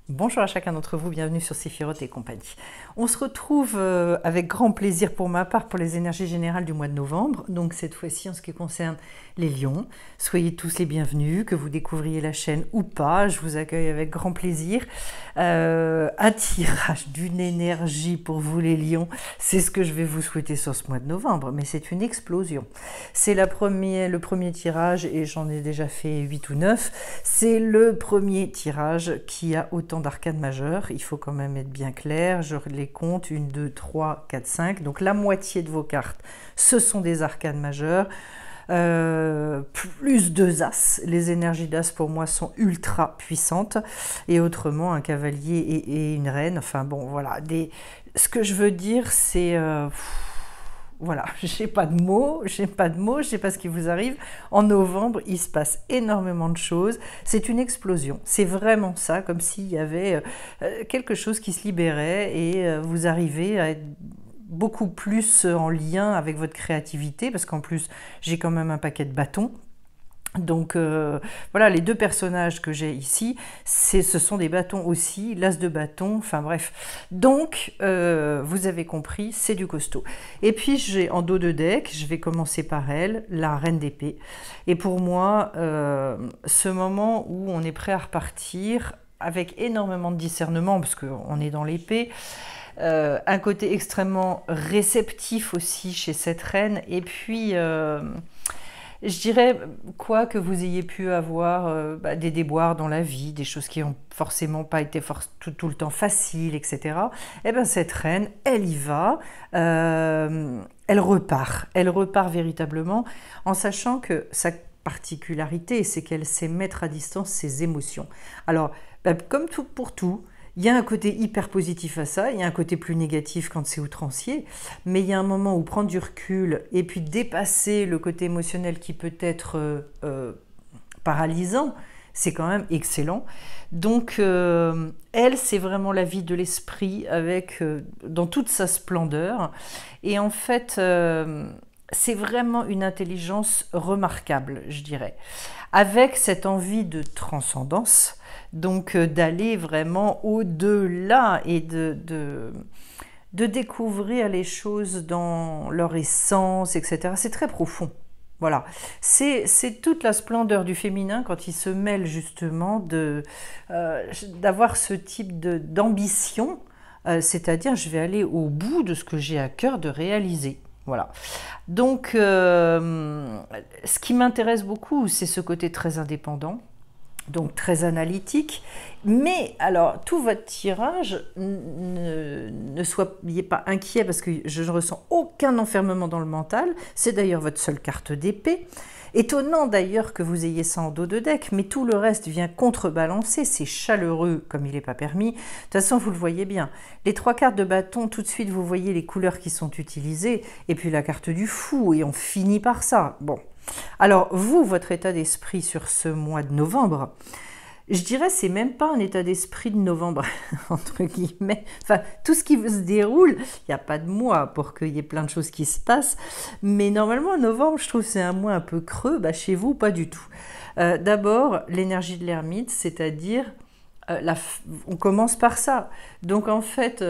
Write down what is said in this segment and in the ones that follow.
Bonjour à chacun d'entre vous, bienvenue sur Séphiroth et compagnie. On se retrouve avec grand plaisir pour ma part pour les énergies générales du mois de novembre. Donc cette fois-ci en ce qui concerne les lions. Soyez tous les bienvenus, que vous découvriez la chaîne ou pas, je vous accueille avec grand plaisir. Un tirage d'une énergie pour vous les lions, c'est ce que je vais vous souhaiter sur ce mois de novembre, mais c'est une explosion. C'est le premier tirage et j'en ai déjà fait 8 ou 9. C'est le premier tirage qui a autant d'arcanes majeures, il faut quand même être bien clair, je les compte, 1, 2, 3, 4, 5, donc la moitié de vos cartes, ce sont des arcanes majeures, plus 2 as, les énergies d'as pour moi sont ultra puissantes, et autrement un cavalier et une reine, enfin bon voilà, ce que je veux dire c'est... Voilà, j'ai pas de mots, je sais pas ce qui vous arrive. En novembre, il se passe énormément de choses. C'est une explosion. C'est vraiment ça, comme s'il y avait quelque chose qui se libérait et vous arrivez à être beaucoup plus en lien avec votre créativité, parce qu'en plus, j'ai quand même un paquet de bâtons. Donc voilà, les 2 personnages que j'ai ici, ce sont des bâtons aussi, l'as de bâton, enfin bref. Donc vous avez compris, c'est du costaud. Et puis j'ai en dos de deck, je vais commencer par elle, la reine d'épée. Et pour moi, ce moment où on est prêt à repartir avec énormément de discernement, parce qu'on est dans l'épée, un côté extrêmement réceptif aussi chez cette reine, et puis... je dirais, quoi que vous ayez pu avoir des déboires dans la vie, des choses qui n'ont forcément pas été tout le temps faciles, etc. Eh bien, cette reine, elle y va, elle repart véritablement, en sachant que sa particularité, c'est qu'elle sait mettre à distance ses émotions. Alors, comme tout pour tout, il y a un côté hyper positif à ça, il y a un côté plus négatif quand c'est outrancier, mais il y a un moment où prendre du recul et puis dépasser le côté émotionnel qui peut être paralysant, c'est quand même excellent. Donc elle, c'est vraiment la vie de l'esprit avec dans toute sa splendeur. Et en fait, c'est vraiment une intelligence remarquable, je dirais, avec cette envie de transcendance, donc d'aller vraiment au-delà et de découvrir les choses dans leur essence, etc. C'est très profond. Voilà, c'est toute la splendeur du féminin quand il se mêle justement d'avoir ce type d'ambition, c'est-à-dire je vais aller au bout de ce que j'ai à cœur de réaliser. Voilà. Donc, ce qui m'intéresse beaucoup, c'est ce côté très indépendant, donc très analytique, mais alors tout votre tirage, ne soyez pas inquiet parce que je ne ressens aucun enfermement dans le mental, c'est d'ailleurs votre seule carte d'épée. Étonnant d'ailleurs que vous ayez ça en dos de deck, mais tout le reste vient contrebalancer, c'est chaleureux comme il n'est pas permis. De toute façon, vous le voyez bien. Les 3 cartes de bâton, tout de suite, vous voyez les couleurs qui sont utilisées, et puis la carte du fou, et on finit par ça. Bon. Alors, vous, votre état d'esprit sur ce mois de novembre, je dirais c'est même pas un état d'esprit de novembre, entre guillemets. Enfin, tout ce qui se déroule, il n'y a pas de mois pour qu'il y ait plein de choses qui se passent. Mais normalement, novembre, je trouve c'est un mois un peu creux. Chez vous, pas du tout. D'abord, l'énergie de l'ermite, c'est-à-dire... on commence par ça. Donc en fait,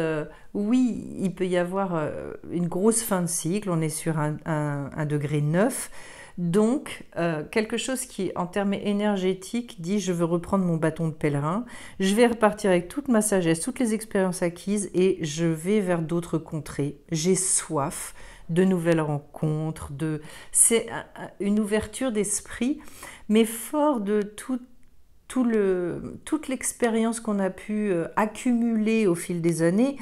oui, il peut y avoir une grosse fin de cycle. On est sur un degré 9. Donc, quelque chose qui, en termes énergétiques, dit « je veux reprendre mon bâton de pèlerin, je vais repartir avec toute ma sagesse, toutes les expériences acquises et je vais vers d'autres contrées. J'ai soif de nouvelles rencontres, c'est une ouverture d'esprit, mais fort de toute l'expérience qu'on a pu accumuler au fil des années.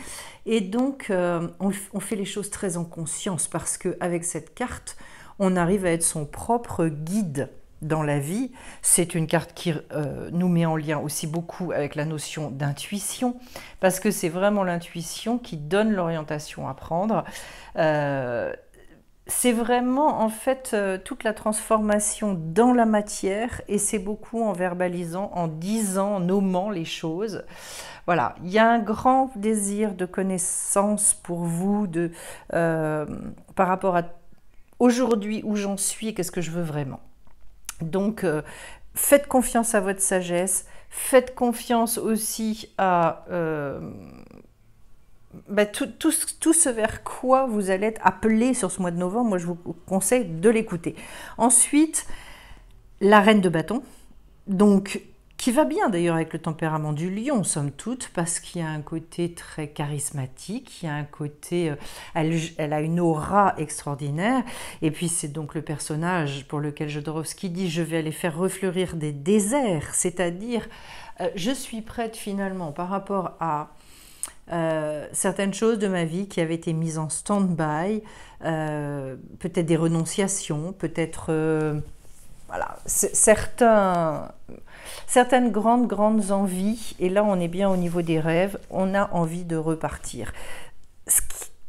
Et donc, on fait les choses très en conscience parce qu'avec cette carte, on arrive à être son propre guide dans la vie. C'est une carte qui nous met en lien aussi beaucoup avec la notion d'intuition, parce que c'est vraiment l'intuition qui donne l'orientation à prendre. C'est vraiment en fait toute la transformation dans la matière, et c'est beaucoup en verbalisant, en disant, en nommant les choses. Voilà, il y a un grand désir de connaissance pour vous par rapport à aujourd'hui où j'en suis et qu'est-ce que je veux vraiment. Donc, faites confiance à votre sagesse, Faites confiance aussi à tout ce vers quoi vous allez être appelé sur ce mois de novembre. Moi, je vous conseille de l'écouter. Ensuite, la reine de bâton, donc qui va bien d'ailleurs avec le tempérament du lion, somme toute, parce qu'il y a un côté très charismatique, il y a un côté, elle a une aura extraordinaire, et puis c'est donc le personnage pour lequel Jodorowsky dit « je vais aller faire refleurir des déserts », c'est-à-dire je suis prête finalement par rapport à certaines choses de ma vie qui avaient été mises en stand-by, peut-être des renonciations, peut-être voilà, certaines grandes envies, et là on est bien au niveau des rêves, on a envie de repartir.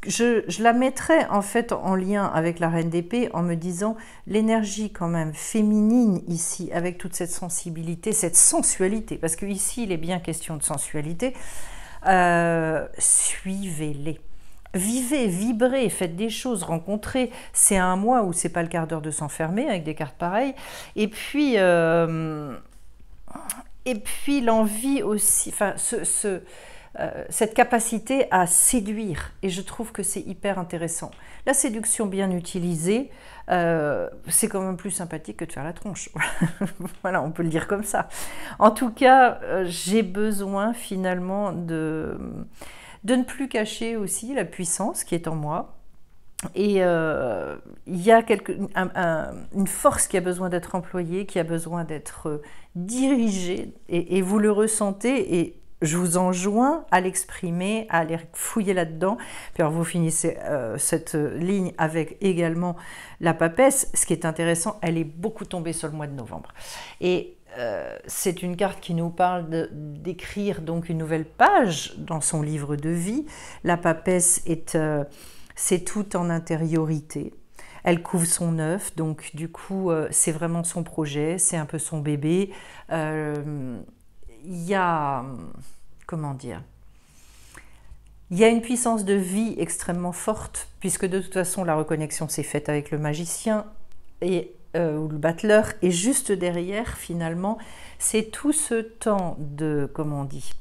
Je la mettrais en fait en lien avec la reine d'épée en me disant l'énergie quand même féminine ici, avec toute cette sensibilité, cette sensualité, parce que ici il est bien question de sensualité, suivez-les. Vivez, vibrez, faites des choses, rencontrez. C'est un mois où c'est pas le quart d'heure de s'enfermer avec des cartes pareilles. Et puis l'envie aussi, enfin cette capacité à séduire. Et je trouve que c'est hyper intéressant. La séduction bien utilisée, c'est quand même plus sympathique que de faire la tronche. Voilà, on peut le dire comme ça. En tout cas, j'ai besoin finalement de ne plus cacher aussi la puissance qui est en moi. Et il y a une force qui a besoin d'être employée, qui a besoin d'être dirigée, et vous le ressentez, et je vous enjoins à l'exprimer, à aller fouiller là-dedans. Puis alors vous finissez cette ligne avec également la papesse. Ce qui est intéressant, elle est beaucoup tombée sur le mois de novembre. Et c'est une carte qui nous parle d'écrire donc une nouvelle page dans son livre de vie. La papesse c'est tout en intériorité. Elle couvre son œuf, donc du coup c'est vraiment son projet, c'est un peu son bébé. Il y a, comment dire, il y a une puissance de vie extrêmement forte, puisque de toute façon la reconnexion s'est faite avec le magicien ou le battleur, et juste derrière finalement c'est tout ce temps de, comment on dit,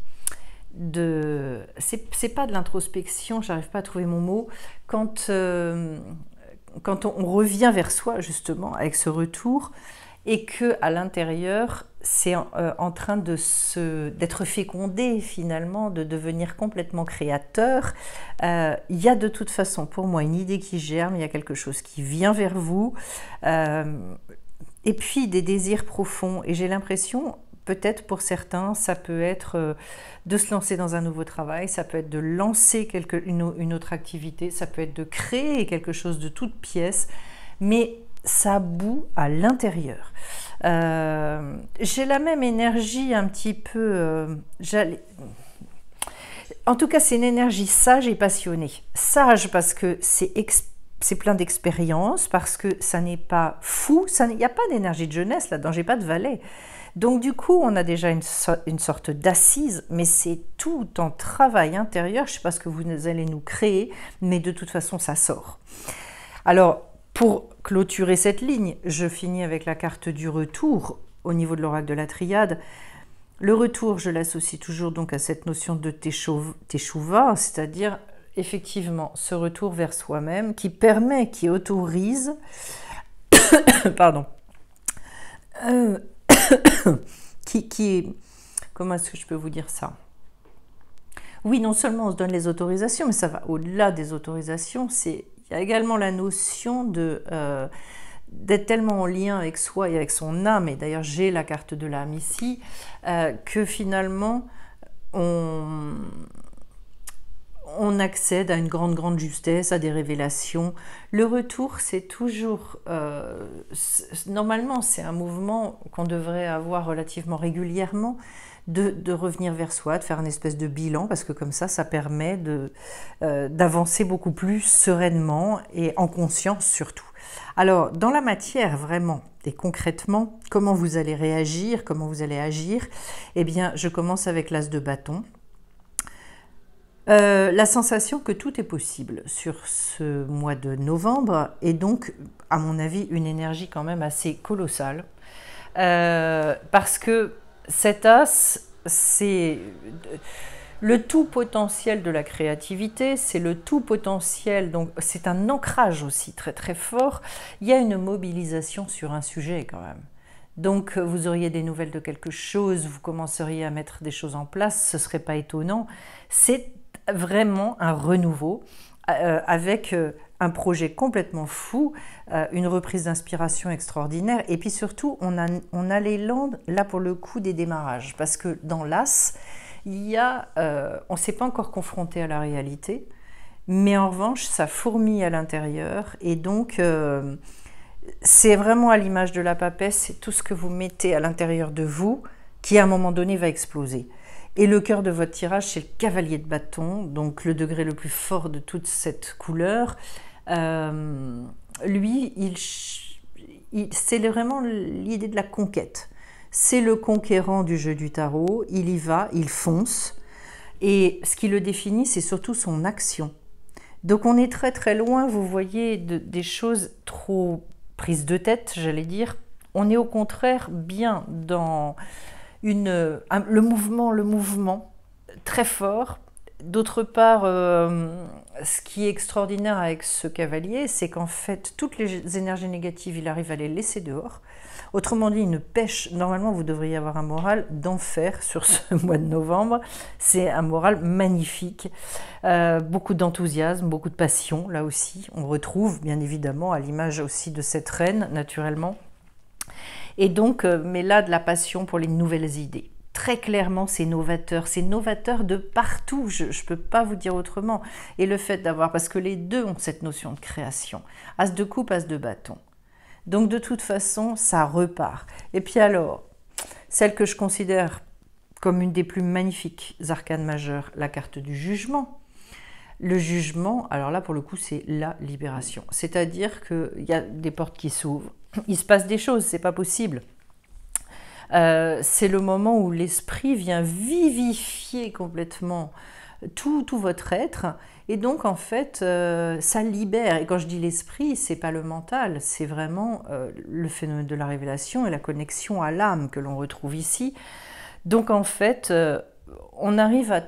c'est pas de l'introspection, j'arrive pas à trouver mon mot, quand on revient vers soi justement avec ce retour, et que à l'intérieur c'est en train d'être fécondé finalement, de devenir complètement créateur. Il y a de toute façon pour moi une idée qui germe, il y a quelque chose qui vient vers vous, et puis des désirs profonds, et j'ai l'impression, peut-être pour certains, ça peut être de se lancer dans un nouveau travail, ça peut être de lancer une autre activité, ça peut être de créer quelque chose de toute pièce, mais ça bout à l'intérieur. J'ai la même énergie un petit peu... en tout cas, c'est une énergie sage et passionnée. Sage parce que c'est plein d'expérience, parce que ça n'est pas fou, il n'y a pas d'énergie de jeunesse là-dedans, j'ai pas de valet. Donc du coup, on a déjà une sorte d'assise, mais c'est tout en travail intérieur. Je ne sais pas ce que vous allez nous créer, mais de toute façon, ça sort. Alors, pour clôturer cette ligne, je finis avec la carte du retour au niveau de l'oracle de la triade. Le retour, je l'associe toujours donc à cette notion de teshuva, c'est-à-dire effectivement ce retour vers soi-même qui permet, qui autorise, pardon, comment est-ce que je peux vous dire ça? Oui, non seulement on se donne les autorisations, mais ça va au-delà des autorisations. Il y a également la notion d'être tellement en lien avec soi et avec son âme, et d'ailleurs j'ai la carte de l'âme ici, que finalement on accède à une grande justesse, à des révélations. Le retour, c'est toujours... normalement, c'est un mouvement qu'on devrait avoir relativement régulièrement, de revenir vers soi, de faire une espèce de bilan, parce que comme ça permet d'avancer beaucoup plus sereinement et en conscience surtout. Alors, dans la matière, vraiment, et concrètement, comment vous allez réagir, comment vous allez agir, eh bien, je commence avec l'as de bâton. La sensation que tout est possible sur ce mois de novembre, et donc, à mon avis, une énergie quand même assez colossale, parce que Cet as, c'est le tout potentiel de la créativité, c'est le tout potentiel, donc c'est un ancrage aussi très très fort. Il y a une mobilisation sur un sujet quand même. Donc vous auriez des nouvelles de quelque chose, vous commenceriez à mettre des choses en place, ce ne serait pas étonnant. C'est vraiment un renouveau avec un projet complètement fou, une reprise d'inspiration extraordinaire. Et puis surtout, on a l'élan, là pour le coup, des démarrages. Parce que dans l'As, on ne s'est pas encore confronté à la réalité, mais en revanche, ça fourmille à l'intérieur. Et donc, c'est vraiment à l'image de la papesse, c'est tout ce que vous mettez à l'intérieur de vous qui, à un moment donné, va exploser. Et le cœur de votre tirage, c'est le cavalier de bâton, donc le degré le plus fort de toute cette couleur. Lui, c'est vraiment l'idée de la conquête. C'est le conquérant du jeu du tarot, il y va, il fonce. Et ce qui le définit, c'est surtout son action. Donc on est très très loin, vous voyez, des choses trop prises de tête, j'allais dire. On est au contraire bien dans le mouvement très fort. D'autre part, ce qui est extraordinaire avec ce cavalier, c'est qu'en fait, toutes les énergies négatives, il arrive à les laisser dehors. Autrement dit, une pêche, normalement, vous devriez avoir un moral d'enfer sur ce mois de novembre. C'est un moral magnifique, beaucoup d'enthousiasme, beaucoup de passion, là aussi. On retrouve, bien évidemment, à l'image aussi de cette reine, naturellement. Et donc, mais là, de la passion pour les nouvelles idées. Très clairement, c'est novateur de partout, je ne peux pas vous dire autrement. Et le fait d'avoir, parce que les deux ont cette notion de création, as de coupe, as de bâton. Donc de toute façon, ça repart. Et puis alors, celle que je considère comme une des plus magnifiques arcanes majeures, la carte du jugement. Le jugement, alors là pour le coup, c'est la libération. C'est-à-dire qu'il y a des portes qui s'ouvrent, il se passe des choses, c'est pas possible. C'est le moment où l'esprit vient vivifier complètement tout votre être, et donc en fait ça libère. Et quand je dis l'esprit, c'est pas le mental, c'est vraiment le phénomène de la révélation et la connexion à l'âme que l'on retrouve ici. Donc en fait on arrive à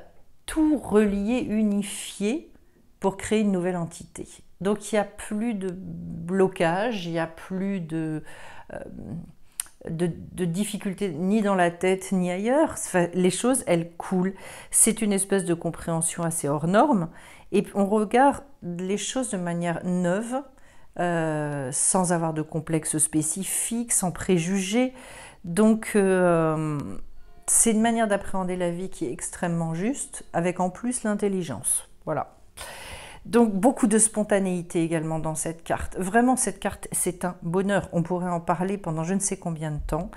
tout relier, unifier pour créer une nouvelle entité. Donc il n'y a plus de blocage, il n'y a plus de difficultés ni dans la tête ni ailleurs. Enfin, les choses, elles coulent. C'est une espèce de compréhension assez hors norme. Et on regarde les choses de manière neuve, sans avoir de complexe spécifique, sans préjugés. Donc, c'est une manière d'appréhender la vie qui est extrêmement juste, avec en plus l'intelligence. Voilà. Donc beaucoup de spontanéité également dans cette carte. Vraiment, cette carte, c'est un bonheur. On pourrait en parler pendant je ne sais combien de temps.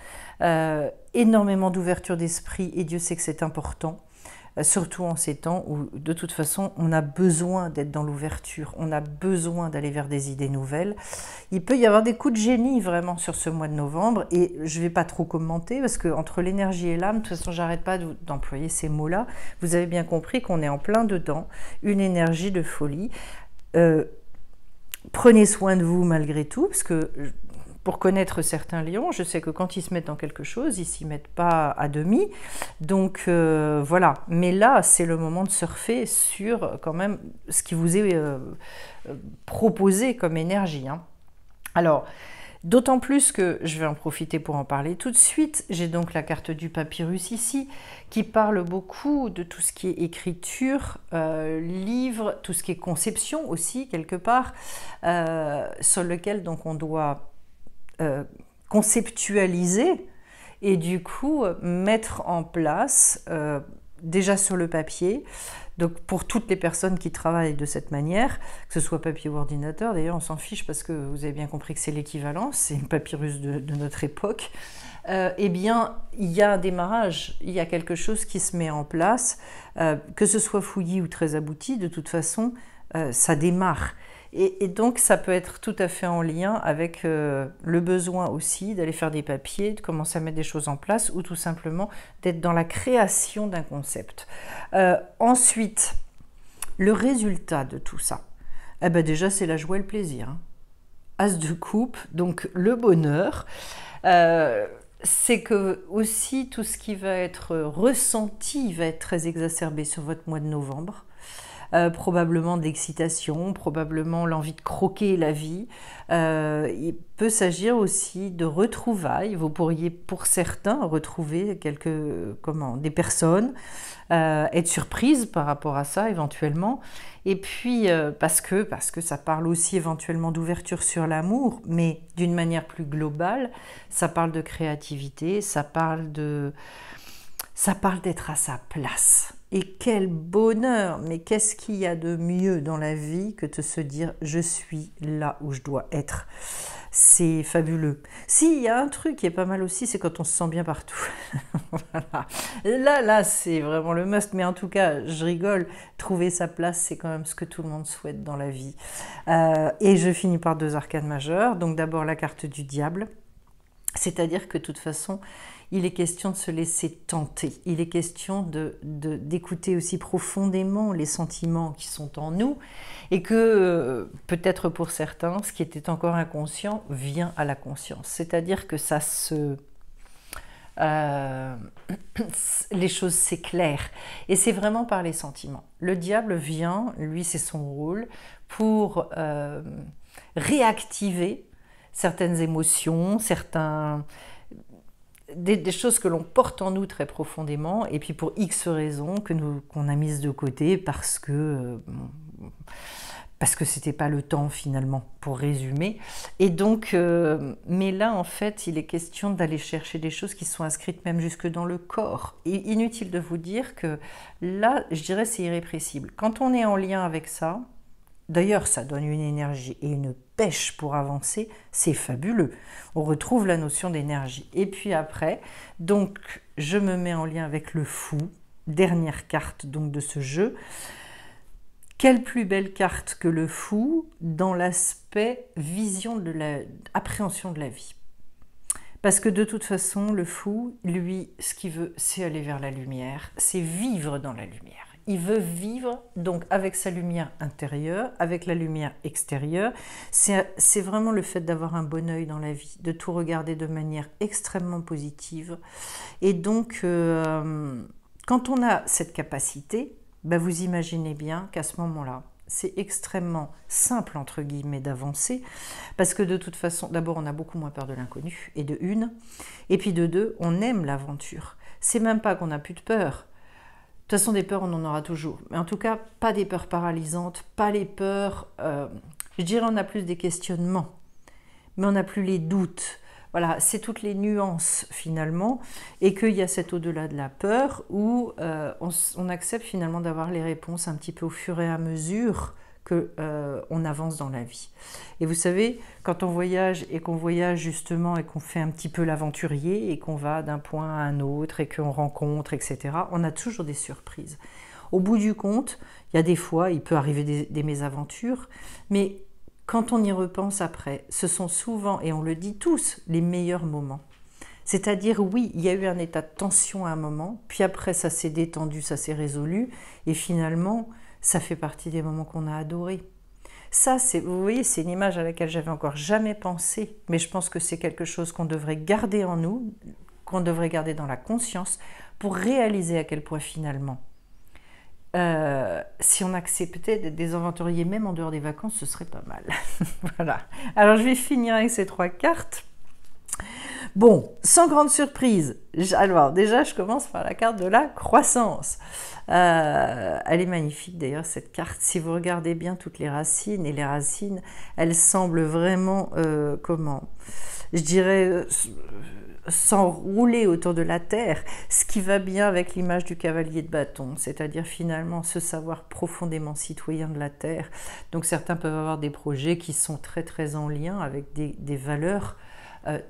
Énormément d'ouverture d'esprit, et Dieu sait que c'est important. Surtout en ces temps où, de toute façon, on a besoin d'être dans l'ouverture, on a besoin d'aller vers des idées nouvelles. Il peut y avoir des coups de génie vraiment sur ce mois de novembre, et je ne vais pas trop commenter, parce qu'entre l'énergie et l'âme, de toute façon, j'arrête pas d'employer ces mots-là. Vous avez bien compris qu'on est en plein dedans, une énergie de folie. Prenez soin de vous malgré tout, parce que pour connaître certains lions, je sais que quand ils se mettent dans quelque chose, ils ne s'y mettent pas à demi. Donc voilà. Mais là, c'est le moment de surfer sur quand même ce qui vous est proposé comme énergie. Hein. Alors, d'autant plus que je vais en profiter pour en parler tout de suite. J'ai donc la carte du papyrus ici, qui parle beaucoup de tout ce qui est écriture, livre, tout ce qui est conception aussi, quelque part, sur lequel donc on doit conceptualiser et du coup mettre en place déjà sur le papier. Donc pour toutes les personnes qui travaillent de cette manière, que ce soit papier ou ordinateur, d'ailleurs on s'en fiche parce que vous avez bien compris que c'est l'équivalent, c'est le papyrus de notre époque, eh bien il y a un démarrage, il y a quelque chose qui se met en place, que ce soit fouillis ou très abouti, de toute façon ça démarre. Et donc, ça peut être tout à fait en lien avec le besoin aussi d'aller faire des papiers, de commencer à mettre des choses en place, ou tout simplement d'être dans la création d'un concept. Ensuite, le résultat de tout ça, eh ben déjà, c'est la joie et le plaisir. Hein. As de coupe, donc le bonheur. c'est que aussi tout ce qui va être ressenti va être très exacerbé sur votre mois de novembre. Probablement de l'excitation, probablement l'envie de croquer la vie. Il peut s'agir aussi de retrouvailles. Vous pourriez, pour certains, retrouver des personnes, être surprise par rapport à ça éventuellement. Et puis, parce que ça parle aussi éventuellement d'ouverture sur l'amour, mais d'une manière plus globale, ça parle de créativité, ça parle d'être à sa place. Et quel bonheur! Mais qu'est-ce qu'il y a de mieux dans la vie que de se dire je suis là où je dois être? C'est fabuleux. Si, il y a un truc qui est pas mal aussi, c'est quand on se sent bien partout. Voilà. Là, c'est vraiment le must. Mais en tout cas, je rigole. Trouver sa place, c'est quand même ce que tout le monde souhaite dans la vie. Et je finis par 2 arcanes majeures. Donc d'abord la carte du diable. C'est-à-dire que de toute façon, il est question de se laisser tenter. Il est question d'écouter aussi profondément les sentiments qui sont en nous et que peut-être pour certains, ce qui était encore inconscient vient à la conscience. C'est-à-dire que les choses s'éclairent et c'est vraiment par les sentiments. Le diable vient, lui c'est son rôle, pour réactiver certaines émotions, des choses que l'on porte en nous très profondément, et puis pour X raisons qu'on a mises de côté parce que c'était pas le temps finalement, pour résumer. Et donc, mais là en fait, il est question d'aller chercher des choses qui sont inscrites même jusque dans le corps. Et inutile de vous dire que là, je dirais c'est irrépressible. Quand on est en lien avec ça, d'ailleurs, ça donne une énergie et une pêche pour avancer, c'est fabuleux. On retrouve la notion d'énergie. Et puis après, donc, je me mets en lien avec le fou, dernière carte donc de ce jeu. Quelle plus belle carte que le fou dans l'aspect appréhension de la vie. Parce que de toute façon, le fou, lui, ce qu'il veut, c'est aller vers la lumière, c'est vivre dans la lumière. Il veut vivre donc avec sa lumière intérieure, avec la lumière extérieure. C'est vraiment le fait d'avoir un bon œil dans la vie, de tout regarder de manière extrêmement positive. Et donc, quand on a cette capacité, ben vous imaginez bien qu'à ce moment-là, c'est extrêmement simple, entre guillemets, d'avancer, parce que de toute façon, d'abord, on a beaucoup moins peur de l'inconnu, et de une, et puis de deux, on aime l'aventure. C'est même pas qu'on n'a plus de peur. De toute façon, des peurs, on en aura toujours. Mais en tout cas, pas des peurs paralysantes, pas les peurs... je dirais on a plus des questionnements, mais on n'a plus les doutes. Voilà, c'est toutes les nuances finalement, et qu'il y a cet au-delà de la peur où on accepte finalement d'avoir les réponses un petit peu au fur et à mesure qu'on avance dans la vie. Et vous savez, quand on voyage et qu'on voyage justement et qu'on fait un petit peu l'aventurier et qu'on va d'un point à un autre et qu'on rencontre, etc., on a toujours des surprises. Au bout du compte, il y a des fois, il peut arriver des mésaventures, mais quand on y repense après, ce sont souvent, et on le dit tous, les meilleurs moments. C'est-à-dire, oui, il y a eu un état de tension à un moment, puis après ça s'est détendu, ça s'est résolu, et finalement, ça fait partie des moments qu'on a adorés. Ça, vous voyez, c'est une image à laquelle j'avais encore jamais pensé, mais je pense que c'est quelque chose qu'on devrait garder en nous, qu'on devrait garder dans la conscience, pour réaliser à quel point finalement, si on acceptait d'être des aventuriers même en dehors des vacances, ce serait pas mal. Voilà. Alors je vais finir avec ces 3 cartes. Bon, sans grande surprise. Alors déjà, je commence par la carte de la croissance. Elle est magnifique d'ailleurs cette carte. Si vous regardez bien toutes les racines, et les racines, elles semblent vraiment, je dirais... s'enrouler autour de la terre, ce qui va bien avec l'image du cavalier de bâton, c'est-à-dire finalement se savoir profondément citoyen de la terre. Donc certains peuvent avoir des projets qui sont très très en lien avec des valeurs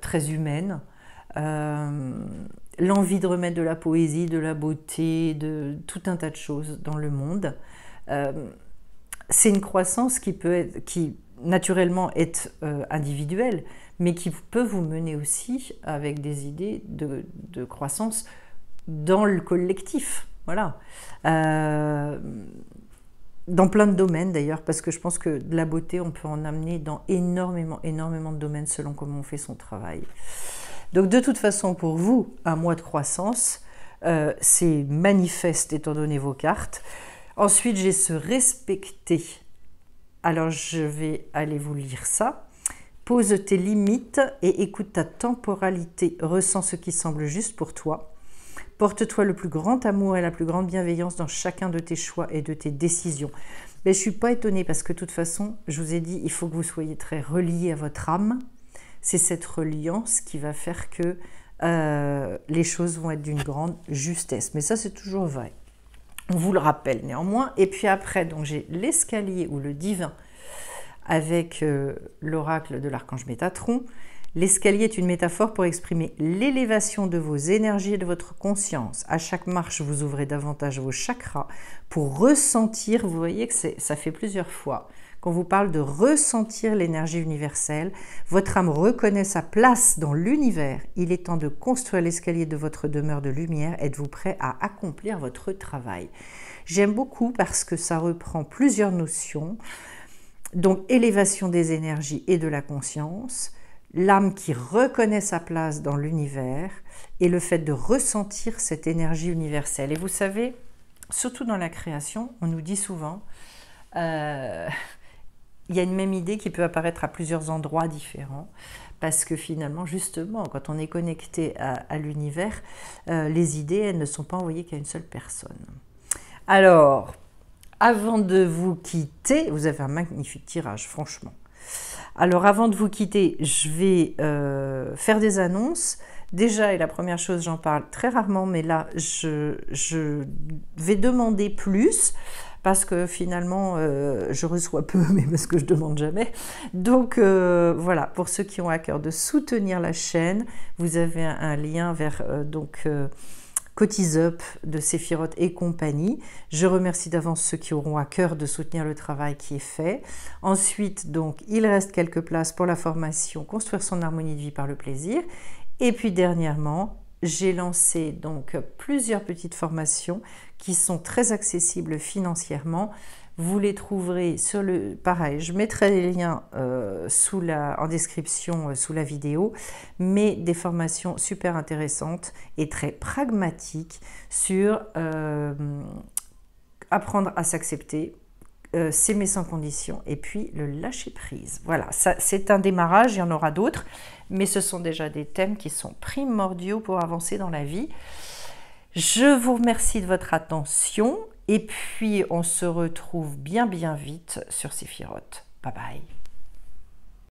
très humaines, l'envie de remettre de la poésie, de la beauté, de tout un tas de choses dans le monde. C'est une croissance qui naturellement est individuelle, mais qui peut vous mener aussi avec des idées de croissance dans le collectif. Voilà. Dans plein de domaines d'ailleurs, parce que je pense que de la beauté, on peut en amener dans énormément de domaines selon comment on fait son travail. Donc de toute façon, pour vous, un mois de croissance, c'est manifeste étant donné vos cartes. Ensuite, j'ai ce respecter. Alors, je vais aller vous lire ça. Pose tes limites et écoute ta temporalité. Ressens ce qui semble juste pour toi. Porte-toi le plus grand amour et la plus grande bienveillance dans chacun de tes choix et de tes décisions. Mais je ne suis pas étonnée parce que de toute façon, je vous ai dit, il faut que vous soyez très reliés à votre âme. C'est cette reliance qui va faire que les choses vont être d'une grande justesse. Mais ça, c'est toujours vrai. On vous le rappelle néanmoins. Et puis après, donc j'ai l'escalier ou le divin avec l'oracle de l'archange Métatron. L'escalier est une métaphore pour exprimer l'élévation de vos énergies et de votre conscience. À chaque marche, vous ouvrez davantage vos chakras pour ressentir, vous voyez que ça fait plusieurs fois, qu'on vous parle de ressentir l'énergie universelle. Votre âme reconnaît sa place dans l'univers. Il est temps de construire l'escalier de votre demeure de lumière. Êtes-vous prêt à accomplir votre travail? J'aime beaucoup parce que ça reprend plusieurs notions. Donc, élévation des énergies et de la conscience, l'âme qui reconnaît sa place dans l'univers et le fait de ressentir cette énergie universelle. Et vous savez, surtout dans la création, on nous dit souvent, il y a une même idée qui peut apparaître à plusieurs endroits différents, parce que finalement, justement, quand on est connecté à l'univers, les idées, elles ne sont pas envoyées qu'à une seule personne. Alors, avant de vous quitter, vous avez un magnifique tirage, franchement. Alors, avant de vous quitter, je vais faire des annonces. Déjà, et la première chose, j'en parle très rarement, mais là, je vais demander plus, parce que finalement, je reçois peu, mais parce que je ne demande jamais. Donc, voilà, pour ceux qui ont à cœur de soutenir la chaîne, vous avez un lien vers Cotise Up de Séphiroth et compagnie. Je remercie d'avance ceux qui auront à cœur de soutenir le travail qui est fait. Ensuite, donc, il reste quelques places pour la formation Construire son harmonie de vie par le plaisir. Et puis, dernièrement, j'ai lancé donc plusieurs petites formations qui sont très accessibles financièrement. Vous les trouverez sur le... Pareil, je mettrai les liens en description sous la vidéo, mais des formations super intéressantes et très pragmatiques sur apprendre à s'accepter, s'aimer sans condition et puis le lâcher prise. Voilà, c'est un démarrage, il y en aura d'autres, mais ce sont déjà des thèmes qui sont primordiaux pour avancer dans la vie. Je vous remercie de votre attention et puis on se retrouve bien vite sur Séphiroth. Bye bye.